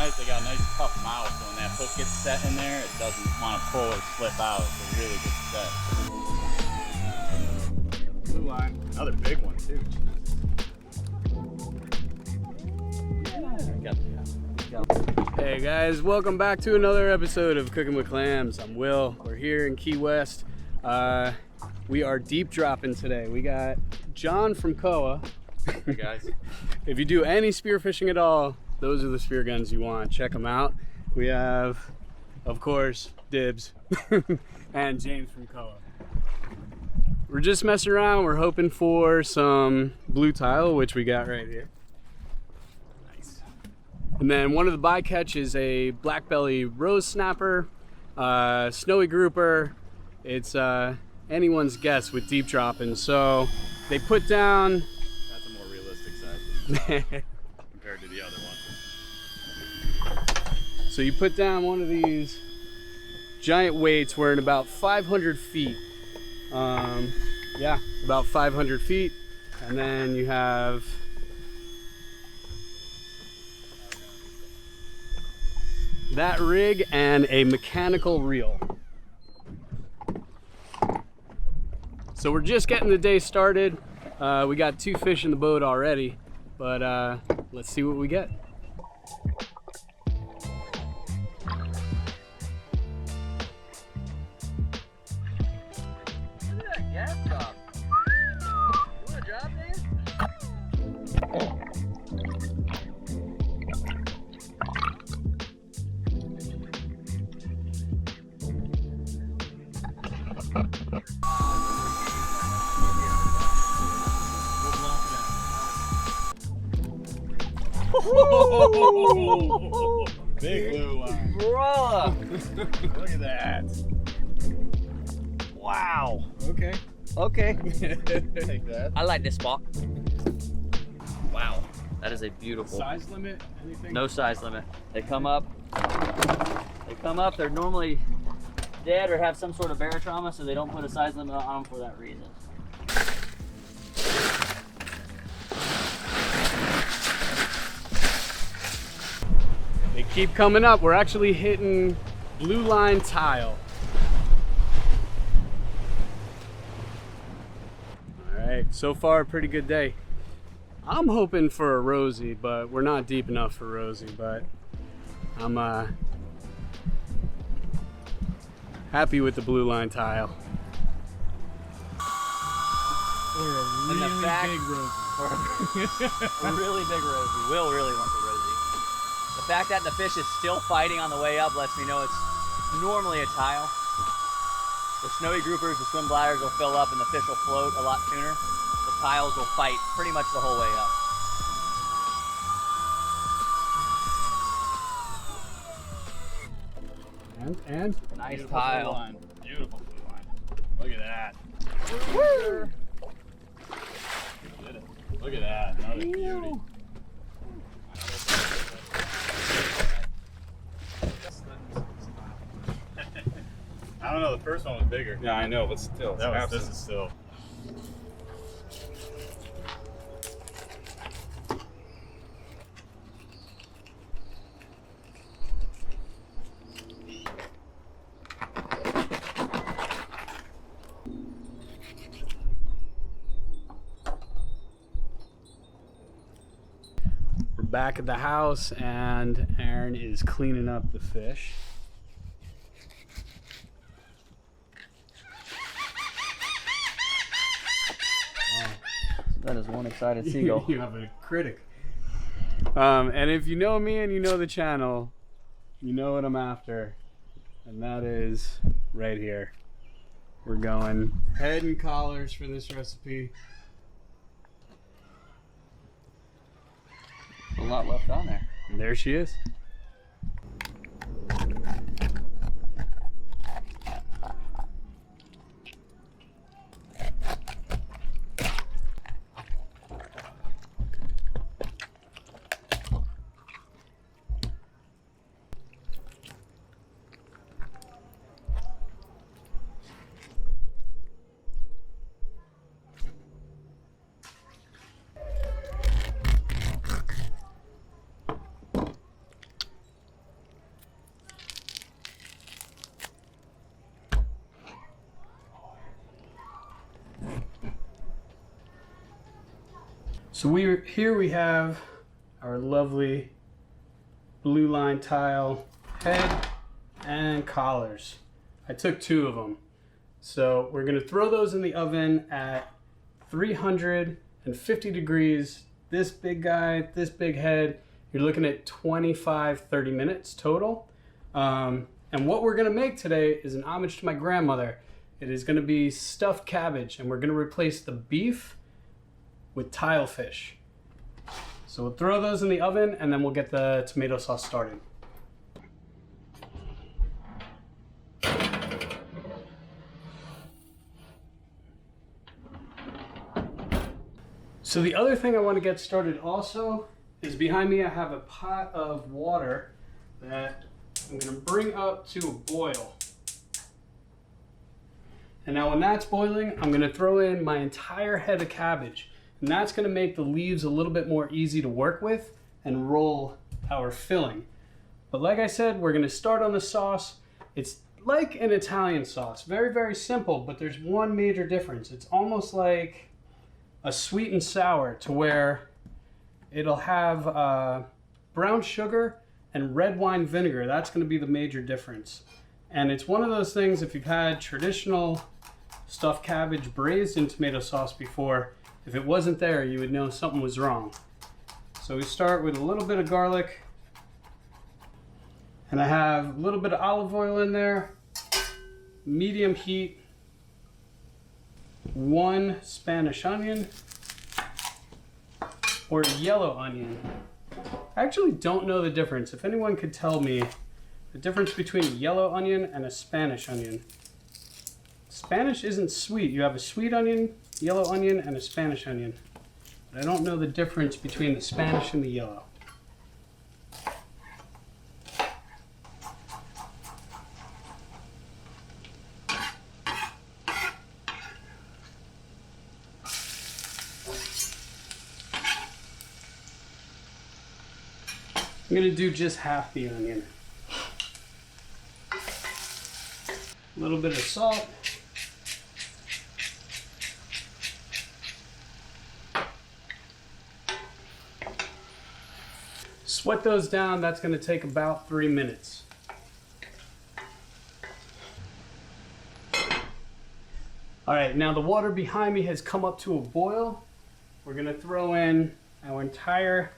nice. They got a nice tough mouth, so when that hook gets set in there, it doesn't want to pull or slip out. It's a really good set. Blue line, another big one too. Hey guys, welcome back to another episode of Cooking with Clams. I'm Will. We're here in Key West. We are deep dropping today. We got John from Koah. Hey guys. If you do any spearfishing at all, those are the spear guns you want. Check them out. We have, of course, Dibs and James from Koah. We're just messing around. We're hoping for some blue tile, which we got right here. Nice. And then one of the bycatch is a black belly rose snapper, snowy grouper. It's anyone's guess with deep dropping. So they put down. That's a more realistic size compared to the other one. So you put down one of these giant weights. We're in about 500 feet. Yeah, about 500 feet. And then you have that rig and a mechanical reel. So we're just getting the day started. We got 2 fish in the boat already, but let's see what we get. Big blue line. Bruh. Look at that. Wow. Okay. Okay. Take that. I like this spot. Wow. That is a beautiful. Size limit? Anything? No size limit. They come up. They're normally dead or have some sort of bear trauma, so they don't put a size limit on them for that reason. They keep coming up. We're actually hitting blue line tile. All right, so far a pretty good day. I'm hoping for a rosy, but we're not deep enough for rosy, but I'm happy with the blue line tile. Or a really big rosy. A really big rosy. Will really wants a rosy. The fact that the fish is still fighting on the way up lets me know it's normally a tile. The snowy groupers, the swim bladders will fill up and the fish will float a lot sooner. The tiles will fight pretty much the whole way up. And Nice Beautiful tile. blue line. Beautiful blue line. Look at that. Woo! Did it. Look at that. Another beauty. I don't know, the first one was bigger. Yeah, I know, but still. This is still. we're back at the house and Aaron is cleaning up the fish. That is one excited seagull. You have a critic. And if you know me and you know the channel, you know what I'm after. And that is right here. We're going head and collars for this recipe. A lot left on there. And there she is. So here we have our lovely blue line tile head and collars. I took 2 of them. So we're gonna throw those in the oven at 350 degrees. This big guy, this big head, you're looking at 25-30 minutes total. And what we're gonna make today is an homage to my grandmother. It is gonna be stuffed cabbage, and we're gonna replace the beef with tile fish. So we'll throw those in the oven and then we'll get the tomato sauce started. So the other thing I want to get started also is behind me I have a pot of water that I'm going to bring up to a boil. And now when that's boiling, I'm going to throw in my entire head of cabbage. And that's going to make the leaves a little bit more easy to work with and roll our filling. But like I said, we're going to start on the sauce. It's like an Italian sauce. Very, very simple, but there's one major difference. It's almost like a sweet and sour, to where it'll have brown sugar and red wine vinegar. That's going to be the major difference. And it's one of those things, if you've had traditional stuffed cabbage braised in tomato sauce before, if it wasn't there, you would know something was wrong. So we start with a little bit of garlic, and I have a little bit of olive oil in there, medium heat, 1 Spanish onion, or yellow onion. I actually don't know the difference. If anyone could tell me the difference between a yellow onion and a Spanish onion. Spanish isn't sweet. You have a sweet onion, yellow onion, and a Spanish onion. But I don't know the difference between the Spanish and the yellow. I'm going to do just half the onion. A little bit of salt. Sweat those down. That's going to take about 3 minutes. All right, now the water behind me has come up to a boil. We're going to throw in our entire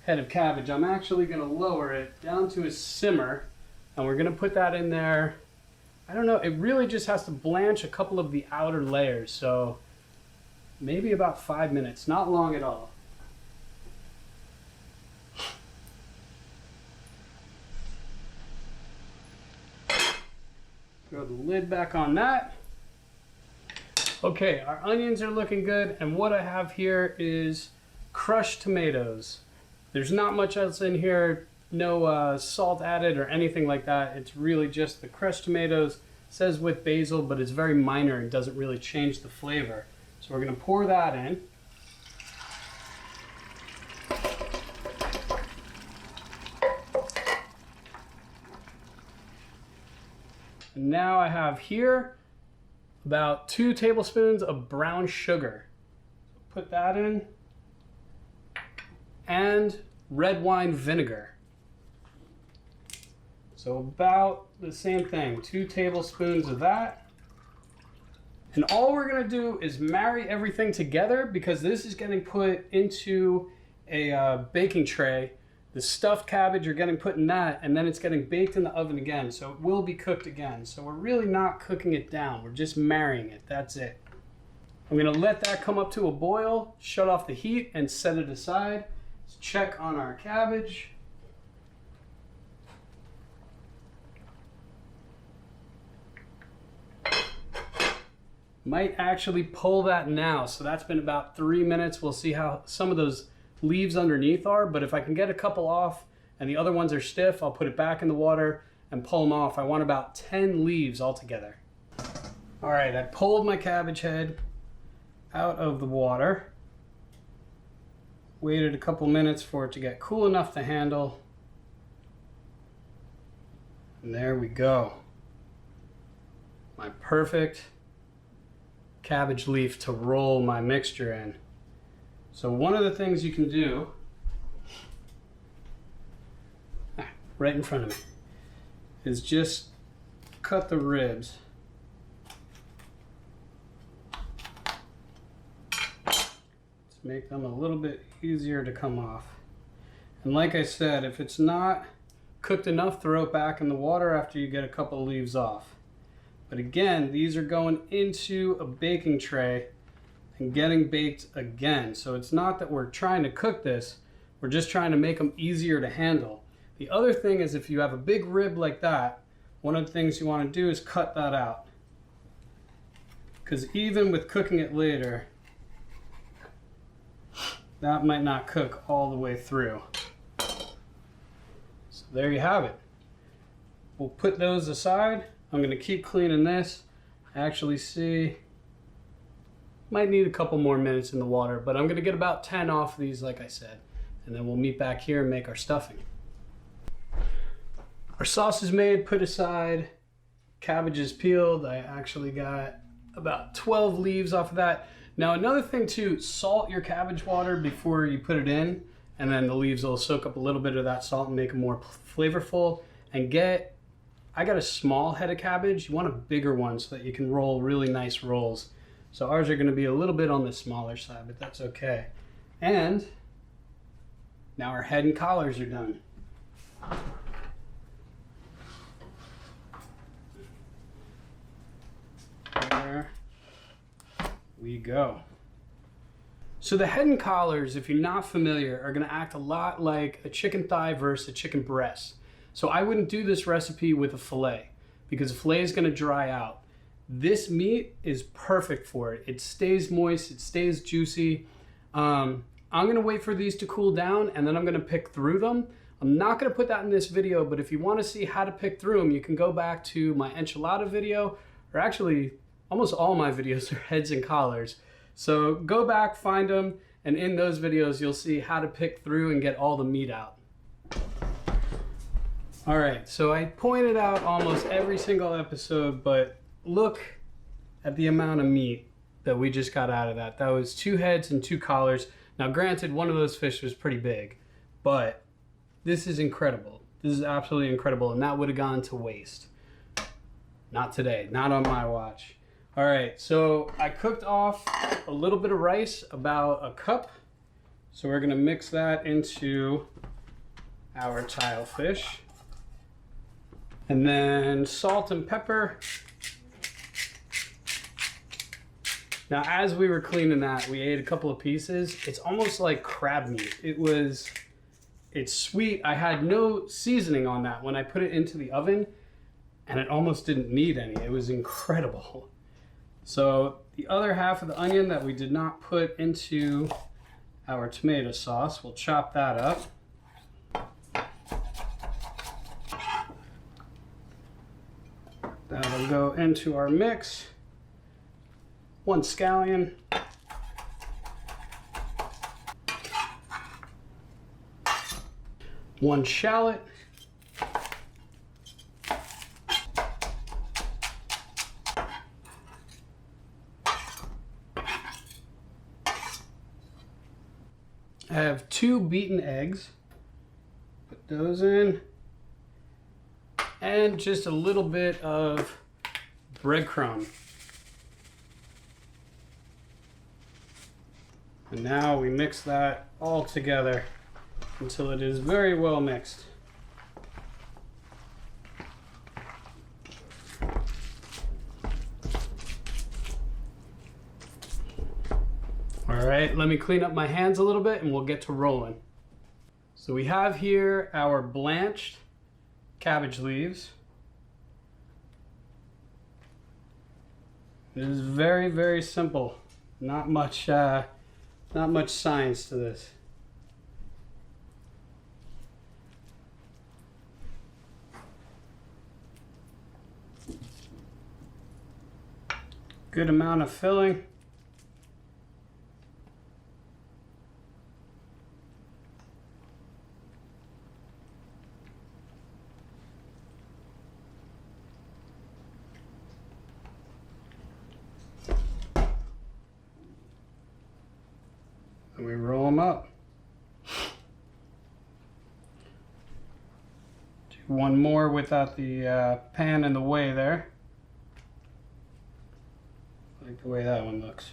head of cabbage. I'm actually going to lower it down to a simmer, and we're going to put that in there. I don't know, it really just has to blanch a couple of the outer layers, so maybe about 5 minutes, not long at all. Throw the lid back on that. Okay, our onions are looking good, and what I have here is crushed tomatoes. There's not much else in here, no salt added or anything like that. It's really just the crushed tomatoes. It says with basil, but it's very minor and doesn't really change the flavor. So we're gonna pour that in. And now I have here about 2 tablespoons of brown sugar. Put that in. And red wine vinegar. So about the same thing, 2 tablespoons of that. And all we're gonna do is marry everything together, because this is getting put into a baking tray. The stuffed cabbage are getting put in that, and then it's getting baked in the oven again, so it will be cooked again. So we're really not cooking it down, we're just marrying it, that's it. I'm gonna let that come up to a boil, shut off the heat, and set it aside. Let's check on our cabbage. Might actually pull that now, so that's been about 3 minutes. We'll see how some of those leaves underneath are, but if I can get a couple off and the other ones are stiff, I'll put it back in the water and pull them off. I want about 10 leaves altogether. All right, I pulled my cabbage head out of the water. Waited a couple minutes for it to get cool enough to handle. And there we go. My perfect cabbage leaf to roll my mixture in. So one of the things you can do, right in front of me, is just cut the ribs. To make them a little bit easier to come off. And like I said, if it's not cooked enough, throw it back in the water after you get a couple leaves off. But again, these are going into a baking tray and getting baked again. So it's not that we're trying to cook this, we're just trying to make them easier to handle. The other thing is, if you have a big rib like that, one of the things you want to do is cut that out. Because even with cooking it later, that might not cook all the way through. So there you have it. We'll put those aside. I'm going to keep cleaning this. I actually see, might need a couple more minutes in the water, but I'm going to get about 10 off these, like I said. And then we'll meet back here and make our stuffing. Our sauce is made, put aside. Cabbage is peeled. I actually got about 12 leaves off of that. Now another thing too, salt your cabbage water before you put it in, and then the leaves will soak up a little bit of that salt and make them more flavorful. And I got a small head of cabbage. You want a bigger one so that you can roll really nice rolls. So ours are gonna be a little bit on the smaller side, but that's okay. And now our head and collars are done. There we go. So the head and collars, if you're not familiar, are going to act a lot like a chicken thigh versus a chicken breast. So I wouldn't do this recipe with a fillet because a fillet is going to dry out. This meat is perfect for it. It stays moist, it stays juicy. I'm going to wait for these to cool down and then I'm going to pick through them. I'm not going to put that in this video, but if you want to see how to pick through them, you can go back to my enchilada video, or actually almost all my videos are heads and collars. So go back, find them, and in those videos you'll see how to pick through and get all the meat out. All right, so I pointed out almost every single episode, but look at the amount of meat that we just got out of that. That was 2 heads and 2 collars. Now granted, one of those fish was pretty big, but this is incredible. This is absolutely incredible, and that would have gone to waste. Not today, not on my watch. All right, so I cooked off a little bit of rice, about a cup. So we're gonna mix that into our tile fish. And then salt and pepper. Now, as we were cleaning that, we ate a couple of pieces. It's almost like crab meat. It's sweet. I had no seasoning on that when I put it into the oven, and it almost didn't need any. It was incredible. So the other half of the onion that we did not put into our tomato sauce, we'll chop that up. That'll go into our mix. 1 scallion. 1 shallot. I have 2 beaten eggs. Put those in. And just a little bit of breadcrumb. And now we mix that all together until it is very well mixed. All right, let me clean up my hands a little bit and we'll get to rolling. So we have here our blanched cabbage leaves. It is very, very simple. Not much science to this. Good amount of filling. And we roll them up. Do one more without the pan in the way there. I like the way that one looks.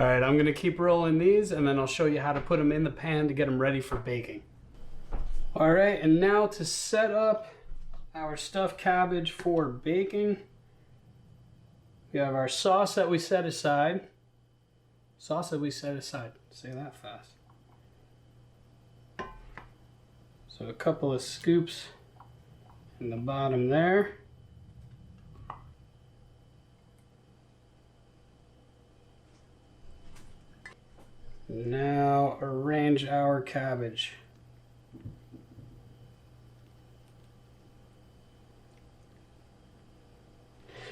All right, I'm gonna keep rolling these and then I'll show you how to put them in the pan to get them ready for baking. All right, and now to set up our stuffed cabbage for baking, we have our sauce that we set aside. Say that fast. So a couple of scoops in the bottom there. Now arrange our cabbage.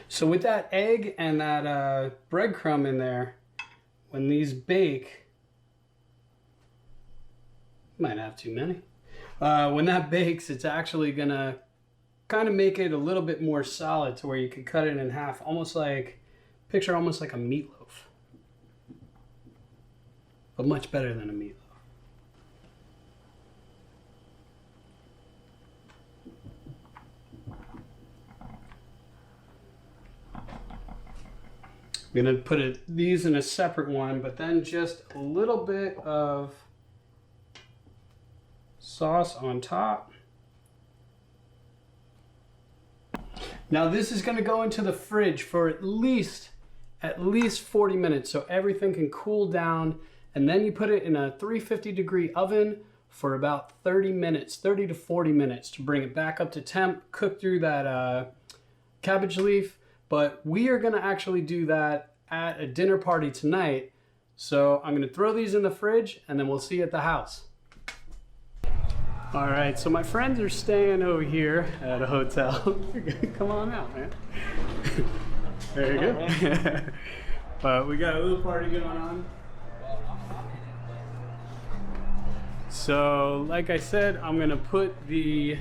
So with that egg and that breadcrumb in there, when these bake, might have too many. When that bakes, it's actually gonna kind of make it a little bit more solid to where you could cut it in half, almost like, picture almost like a meatloaf. But much better than a meatloaf. I'm gonna put these in a separate one, but then just a little bit of sauce on top. Now this is gonna go into the fridge for at least 40 minutes so everything can cool down. And then you put it in a 350-degree oven for about 30 to 40 minutes to bring it back up to temp, cook through that cabbage leaf. But we are gonna actually do that at a dinner party tonight. So I'm gonna throw these in the fridge and then we'll see you at the house. All right, so my friends are staying over here at a hotel. Come on out, man. There you go. But we got a little party going on. So, like I said, I'm gonna put the,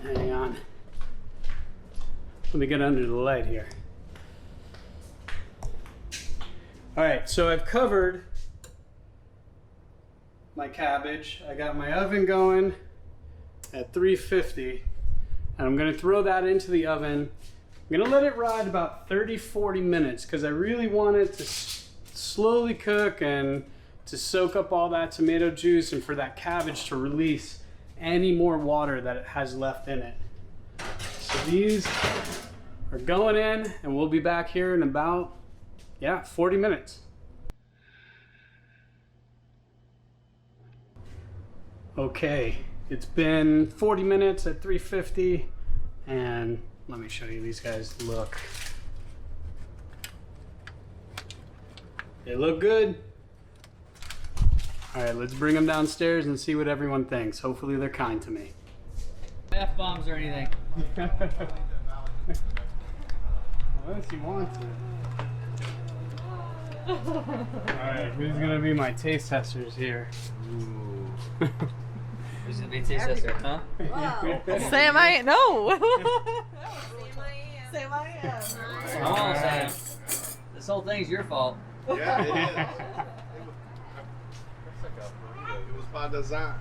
hang on. Let me get under the light here. All right, so I've covered my cabbage. I got my oven going at 350, and I'm gonna throw that into the oven. I'm gonna let it ride about 30-40 minutes because I really want it to slowly cook and to soak up all that tomato juice and for that cabbage to release any more water that it has left in it. So these are going in and we'll be back here in about, 40 minutes. Okay, it's been 40 minutes at 350 and let me show you these guys look. They look good. All right, let's bring them downstairs and see what everyone thinks. Hopefully they're kind to me. F-bombs or anything. Unless you want to. All right, who's gonna be my taste testers here? Ooh. Who's gonna be taste tester, huh? Wow. Sam, I no. Sam, I am. Come on, Sam. This whole thing's your fault. Yeah, it is. It was by design.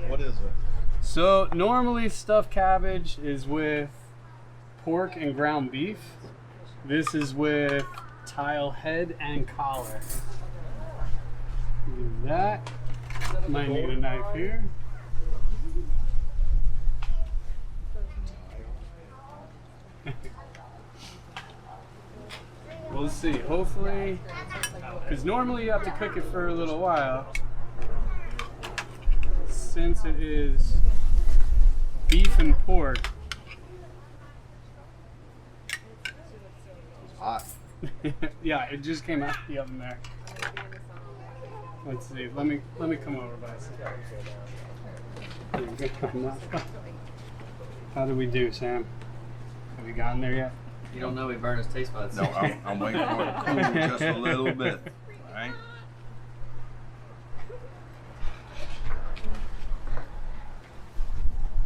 What is it? So normally stuffed cabbage is with pork and ground beef. This is with tile head and collar. Do that. Might need a knife here. We'll see. Hopefully, because normally you have to cook it for a little while. Since it is beef and pork. Hot. Yeah, it just came out of the oven there. Let's see. Let me come over by. How do we do, Sam? Have you gotten there yet? You don't know we burn his taste buds. No, I'm waiting for it to cool just a little bit. All right.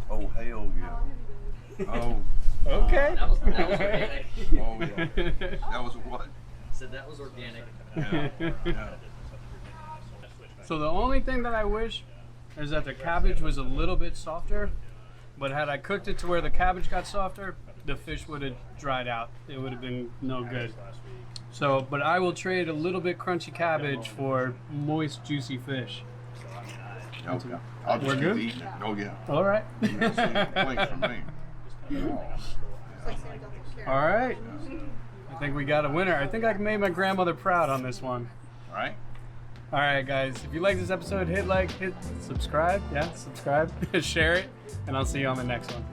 Oh hell yeah! Oh, Okay. That was organic. oh yeah. That was what? Said that was organic. Yeah, yeah. So the only thing that I wish is that the cabbage was a little bit softer, but had I cooked it to where the cabbage got softer, the fish would have dried out. It would have been no good. So, but I will trade a little bit crunchy cabbage for moist, juicy fish. Okay. I'll We're just good? keep eating it. Oh yeah. All right. You don't see any complaints from me. All right. I think we got a winner. I think I made my grandmother proud on this one. All right. All right, guys. If you like this episode, hit like, hit subscribe. Yeah, subscribe, share it, and I'll see you on the next one.